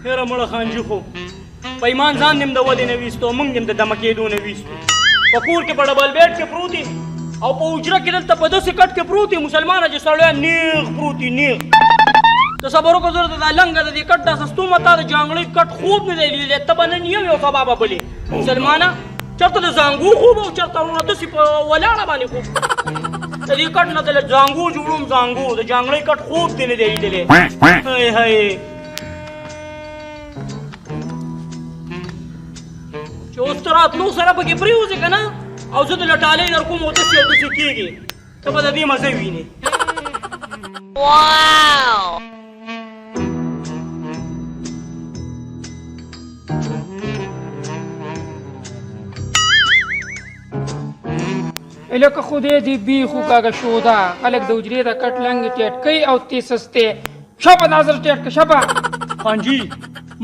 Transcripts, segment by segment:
هره مړه خانجي خو په ایمان ځان نیم د ودې نه ویستو موږ نیم د دمه کېدو نه ویستو په کور کې په ډبل بیډ کې پروت دي او په حجره کې دلته په داسې کټ کې پروت دي مسلمانه چې سړی نیغ پروت دي نیغ ته صبر وکړه زه دا لنګه د دې کټ داسې ستومه تا د جانګړۍ کټ خوب نه دی لیدلی ته به نن یو سبا به بلې مسلمانه چېرته د زانګو خوب او چېرته ورونه داسې په ولاړه باندې خوب د دې کټ نه د زانګو جوړوم زانګو د جانګړۍ کټ خوب دې نه دی لیدلی هی هی چې اوس ته راتلو سره پکې پرېوځې که نه او زه د لټالۍ در کوم او داسې او داسې کېږي ته به د دې مزه وینې لکه خدای دې بیخو کاږه شوده خلک د حجرې د کټ لنګې ټیټ کوي او تې سستې شپه نظر ټیټ که شپه خانجي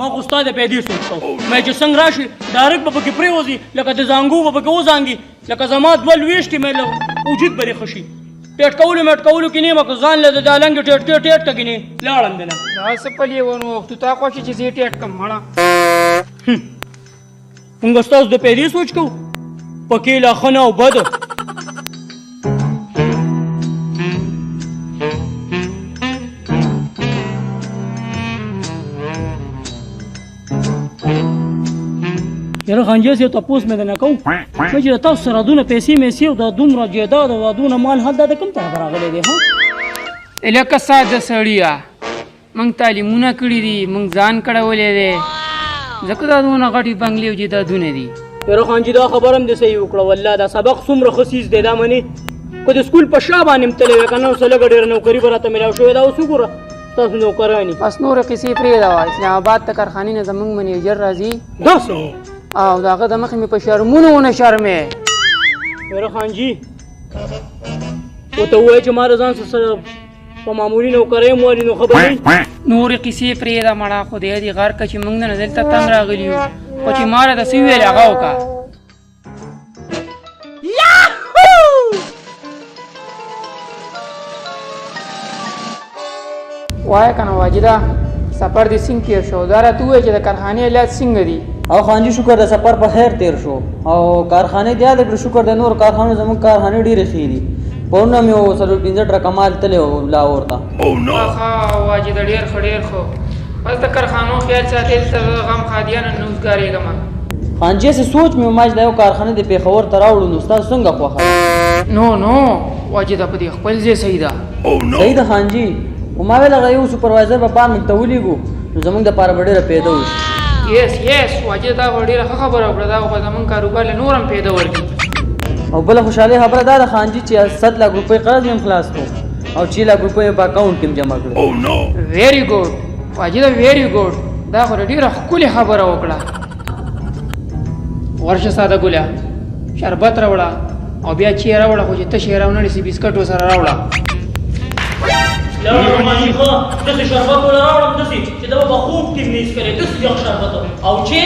ما خو ستا د پیدې سوچ کوم مې چې څنګه راشي ډایرکټ به پکې پرېوځي لکه د زانګو به پکې وزانګي لکه زما دوه لویشتې مې وجود به دې ښه شي ټیټ کولو مېټ کولو کې نیمه که ځان له د دا لنګې ټیټ کې ټیټ که کې نه لاړم دې نه دا څه پلې ونه وختو تا خوښې چې زه یې ټیټ کړم مړه موږ ستاسو د پیدې سوچ کوو پکې لا ښه نه او بد یاره خانجي صاحب تپوس مې درنه کوم چې د تاسو سره دونه پیسې میسې او دا دومره جایداد او دونه مال هلته د کوم طرف راغلی دی ها لکه ساده سړیه موږ تعلیمونه کړي دي موږ ځان کړولی دی ځکه دا دونه غټې بنګلې او جایدادونه دي یاره خانجي دا خبره هم دې صحیح وکړه والله دا سبق څومره ښه څیز دی دا منې که د سکول په شا باندې م تللی وی که نه اوس لږه ډېره نوکري به راته میلاو شوې دا اوس وګوره تاسو نوکران یې بس نورې قیسې پرېږده وه اسلام آباد ته کارخانې نه زموږ منیجر راځي داسې او د هغه د مخې مې په شرمونو ونه شرمې یاره خانجي ورته ووایه چې ما د ځان سره په معمولي نوکرۍ م والي نو ښه به نه نورې قیسې پرېږده مړه خدای دې غر که چې موږ نه دلته تنګ راغلي یو خو چې ما راته څه وویل هغه وکړه وایه که نه واجده سفر دې څنګه تېر شو دا راته ووایه چې د کارخانې حالات څنګه دي او خانجي شکر د سفر په خیر تیر شو او کارخانې دې یاد کړو شکر د نور کارخانو زموږ کارخانې ډېرې ښې دي پرونه مې 450 ټرکه مال تللی و لاهور ته ښه واجده ډېر ښه ډېر ښه بس د کارخانو خیال ساتې دلته زه غم خادیانه نه اوسګارېږم خانجي هسې سوچ مې ما چې دا یو کارخانه دې پېښور ته راوړو نو ستاسو څنګه خوښه نو واجده په دې خپل ځای صحیح ده صحیح ده خانجي خو ما ویل هغه یو سوپروایزر به پام موږ ته ولیږو نو زموږ دپاره به ډېره پیدا وشي یس واجده دا به ډېره ښه خبره وکړه دا به زموږ کاروبار له نور هم پیدا ورکړي او بله خوشحالۍ خبره دا ده خانجي چې 7 لک روپۍ قرض مې هم خلاص کړو او 6 لک روپۍ په اکاونټ کې هم جمع کړو ویری ګوډ واجده ویری ګوډ دا خو ډېره ښکلې خبره وکړه ورشه ساده ګله شربت راوړه او بیا چای راوړه خو چې ته شی راونه نشي بسکټو سره راوړه لاړم خانجي ښه داسې شربت وله راوړم داسې چې ده به په خوب کې مې څکلی داسې یخ شربت او چې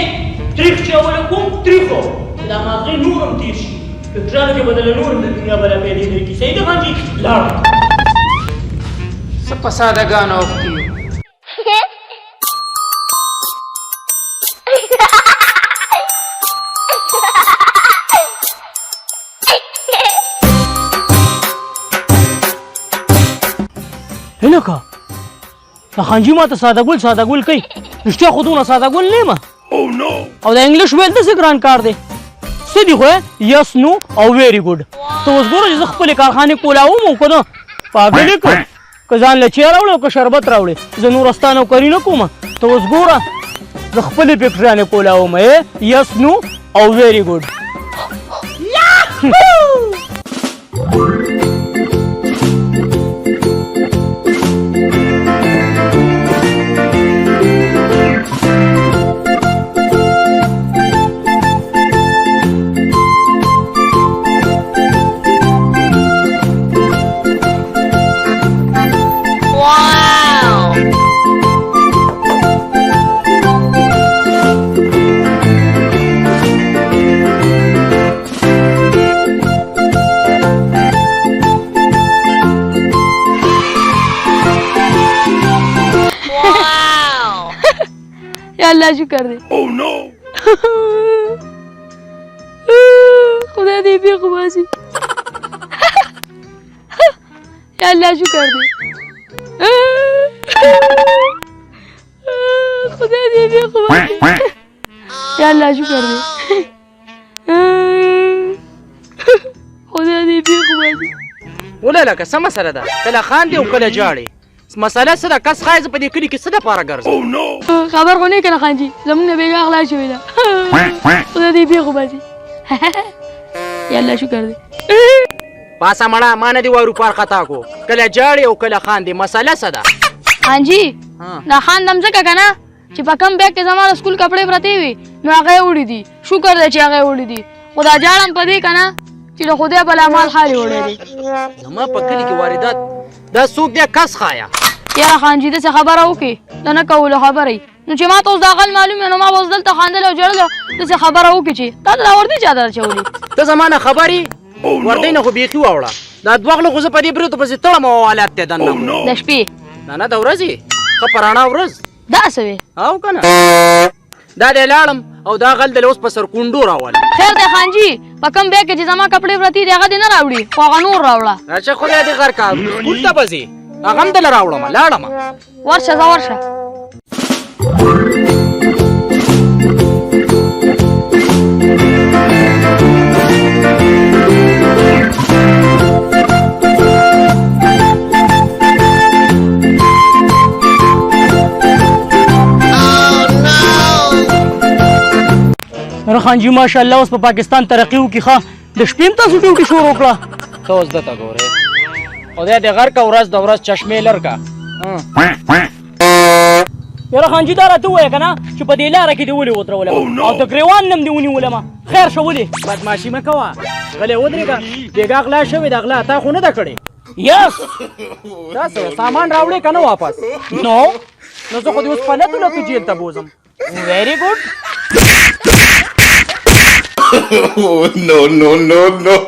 تریخ چې اوله کوم تریخو چې دا مازغې نور هم تېر شي فکرانو کې به دله نور هم د دنیا بله پیدې درکړي صحیح ده خانجي لاړم څه په سادهګانو اوښتي یو هلکه دا خانجي ما ته ساده ګل کوي رښتیا خو دونه ساده ګل نه یم او د انګلیش ویل داسې ګران کار دی څه دي خو یس نو او ویری ګوډ ته اوس ګوره چې زه خپلې کارخانې کولاوم او که نه پاګل یې کړ که ځان له چای راوړې او که شربت راوړې زه نور ستا نوکري نه کوم ته اوس ګوره زه خپلې فکټریانې کولاوم یس نو او ویری ګوډ अल्लाह शुक्र दे खुदा दे भी खुबासी या अल्लाह शुक्र दे खुदा दे भी खुबासी या अल्लाह शुक्र दे खुदा दे भी खुबासी ولا لکه څه مسله ده کله خاندې او کله جاړې مسله څه ده کس ښایي زه په دې کلي کې څه دپاره ګرځم خبر خو نه کنه خانجي زمونږ نه بیګا اغلا شوې ده خدا دې بیا خو باسي یا الله شکر دې پاسه مړه ما نه دي وایي روپار خطا کو کله جاړې او کله خاندې مسله څه ده خانجي دا خاندم ځکه که نه چې په کم بیګ کې زما د سکول کپړې پرتې وي نو هغه یې وړي دي شکر دی چې هغه یې وړي دي خو دا جاړم په دې که نه چې د خدای بل اعمال خالي وړی دی زما په کلي کې واردات دا څوک دی کس ښایه یاره خانجي داسې خبره وکړې د نه کولو خبره نو چې ما ته اوس دا غل معلوم نو ما به اوس دلته خاندلی او ژړلو داسې خبره وکړې چې تا ته دا وردي چا در اچولي ته زما نه خبرې وردۍ نه خو بیخي واوړه دا دوه غلو خو زه په دې بریتو پسې تړم او حالات دی دننه د شپې نه د ورځې ښه په رڼا ورځ داسې وې او که نه دا دی لاړم او دا غل دی اوس په سرکونډو راولم خیر دی خانجي په کم بیګ کې چې زما کپړې پرتې دي هغه دې نه راوړي خو هغه نور راوړه اچھا خدای دې غر کا سکول ته به ځې هغه هم دله راوړم لاړم ورشه ځه ورشه نور خانجي ماشاءالله اوس په پاکستان ترقي وکړي ښه د شپې هم تاسو ډیوټي شروع کړه ته اوس دته ګورې خدای دې غر کا ورځ د ورځ چشمې لر کا یاره خانجي دا راته ووایه که نه چې په دې لاره کې دې ولې ودرولم او د ګریوان نه م دې ونیولمه خیر شه ولې بدماشي مه کوه غلی ودرېږه بېګا غلا شوې ده غلا تا خو نه ده کړې یس دا څه سامان راوړې که نه واپس نو نو زه خو دې اوس په لتو لتو جیل ته بوځم ویری ګډ no, no, no, no.